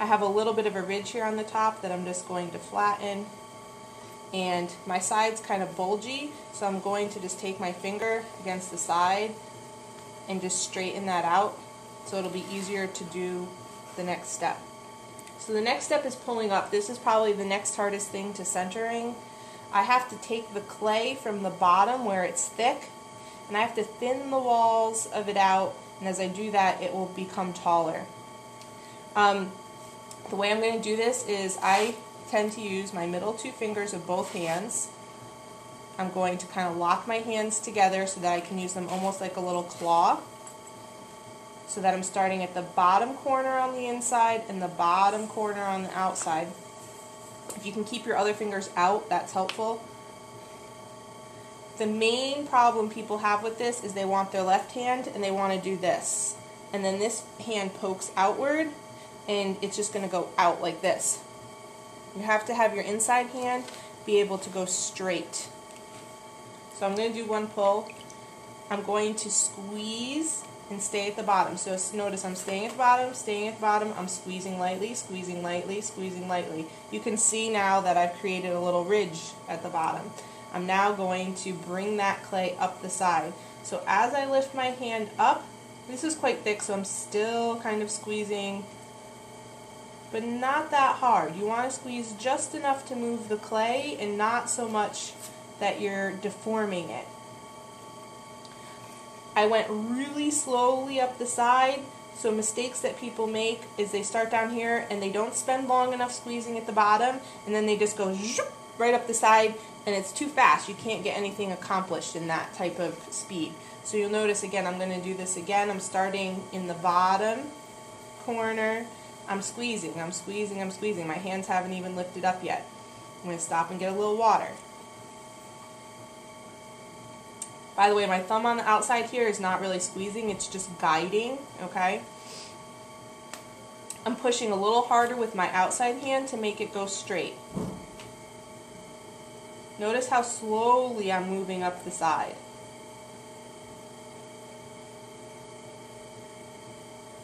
I have a little bit of a ridge here on the top that I'm just going to flatten. And my side's kind of bulgy, so I'm going to just take my finger against the side and just straighten that out so it'll be easier to do the next step. So the next step is pulling up. This is probably the next hardest thing to centering. I have to take the clay from the bottom where it's thick, and I have to thin the walls of it out, and as I do that it will become taller. The way I'm going to do this is I tend to use my middle two fingers of both hands. I'm going to kind of lock my hands together so that I can use them almost like a little claw, so that I'm starting at the bottom corner on the inside and the bottom corner on the outside. If you can keep your other fingers out, that's helpful. The main problem people have with this is they want their left hand and they want to do this, and then this hand pokes outward and it's just going to go out like this. You have to have your inside hand be able to go straight. So I'm going to do one pull. I'm going to squeeze and stay at the bottom. So notice I'm staying at the bottom, staying at the bottom, I'm squeezing lightly, squeezing lightly, squeezing lightly. You can see now that I've created a little ridge at the bottom. I'm now going to bring that clay up the side. So as I lift my hand up, this is quite thick, so I'm still kind of squeezing, but not that hard. You want to squeeze just enough to move the clay and not so much that you're deforming it. I went really slowly up the side, so mistakes that people make is they start down here and they don't spend long enough squeezing at the bottom, and then they just go zoop, right up the side, and it's too fast. You can't get anything accomplished in that type of speed. So you'll notice again, I'm going to do this again. I'm starting in the bottom corner. I'm squeezing, I'm squeezing, I'm squeezing. My hands haven't even lifted up yet. I'm going to stop and get a little water. By the way, my thumb on the outside here is not really squeezing, it's just guiding, okay? I'm pushing a little harder with my outside hand to make it go straight. Notice how slowly I'm moving up the side.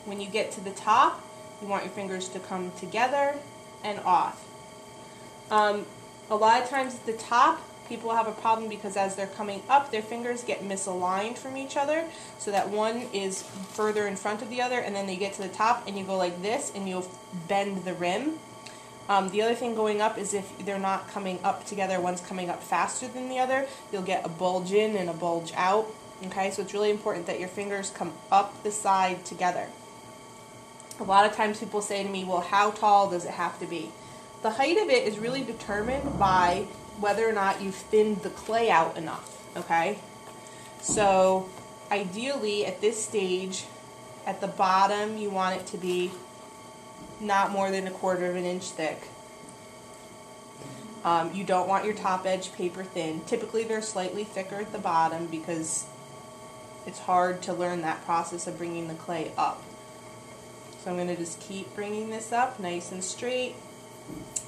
When you get to the top, you want your fingers to come together and off. A lot of times at the top, people have a problem because as they're coming up, their fingers get misaligned from each other, so that one is further in front of the other, and then they get to the top and you go like this and you'll bend the rim. The other thing going up is if they're not coming up together, one's coming up faster than the other, you'll get a bulge in and a bulge out. Okay, so it's really important that your fingers come up the side together. A lot of times people say to me, well, how tall does it have to be? The height of it is really determined by whether or not you've thinned the clay out enough, okay? So ideally at this stage, at the bottom, you want it to be not more than 1/4 of an inch thick. You don't want your top edge paper thin. Typically they're slightly thicker at the bottom because it's hard to learn that process of bringing the clay up. So I'm going to just keep bringing this up nice and straight.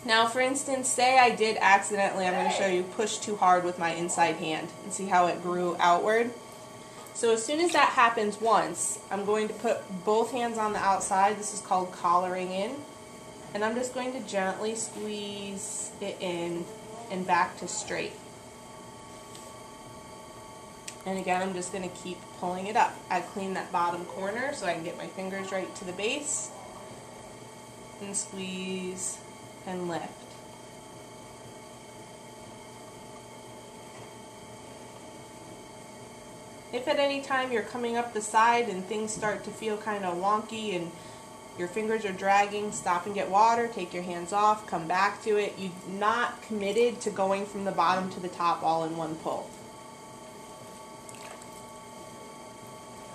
Now for instance, say I did accidentally, I'm going to show you, push too hard with my inside hand and see how it grew outward. So as soon as that happens once, I'm going to put both hands on the outside. This is called collaring in. And I'm just going to gently squeeze it in and back to straight. And again, I'm just going to keep pulling it up. I clean that bottom corner so I can get my fingers right to the base. And squeeze and lift. If at any time you're coming up the side and things start to feel kind of wonky and your fingers are dragging, stop and get water, take your hands off, come back to it. You're not committed to going from the bottom to the top all in one pull.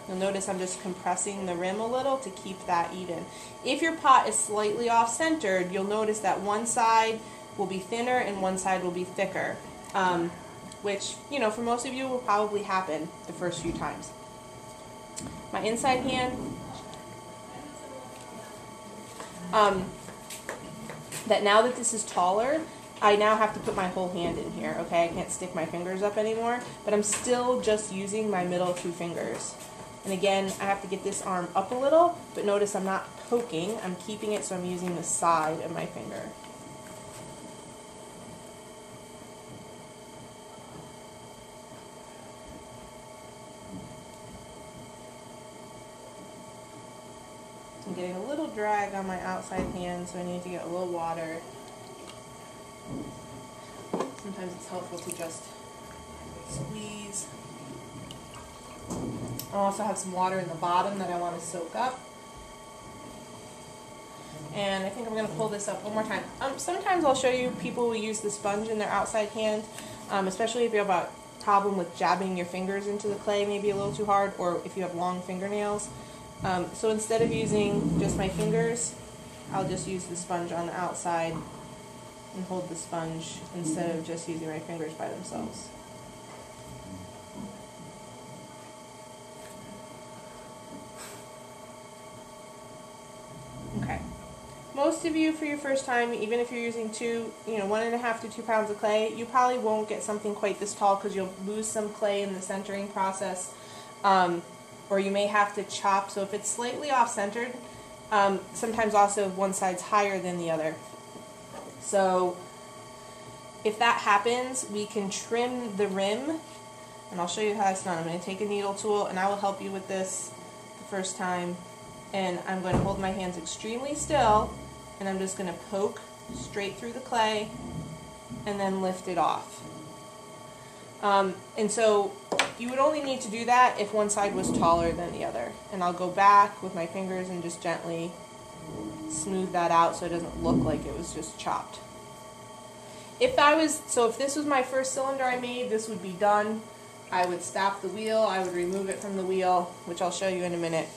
You'll notice I'm just compressing the rim a little to keep that even. If your pot is slightly off-centered, you'll notice that one side will be thinner and one side will be thicker, which, you know, for most of you will probably happen the first few times. My inside hand, that now that this is taller, I now have to put my whole hand in here, okay? I can't stick my fingers up anymore, but I'm still just using my middle two fingers. And again, I have to get this arm up a little, but notice I'm not poking, I'm keeping it so I'm using the side of my finger. I'm getting a little drag on my outside hand, so I need to get a little water. Sometimes it's helpful to just squeeze. I also have some water in the bottom that I want to soak up. And I think I'm going to pull this up one more time. Sometimes I'll show you people who use the sponge in their outside hand, especially if you have a problem with jabbing your fingers into the clay maybe a little too hard, or if you have long fingernails. So instead of using just my fingers, I'll just use the sponge on the outside and hold the sponge instead of just using my fingers by themselves. Okay. Most of you, for your first time, even if you're using 1.5 to 2 pounds of clay, you probably won't get something quite this tall because you'll lose some clay in the centering process. Or you may have to chop, so if it's slightly off-centered, sometimes also one side's higher than the other. So if that happens, we can trim the rim, and I'll show you how it's done. I'm going to take a needle tool, and I will help you with this the first time, and I'm going to hold my hands extremely still, and I'm just going to poke straight through the clay, and then lift it off. And so you would only need to do that if one side was taller than the other. And I'll go back with my fingers and just gently smooth that out so it doesn't look like it was just chopped. If this was my first cylinder I made, this would be done. I would stop the wheel, I would remove it from the wheel, which I'll show you in a minute.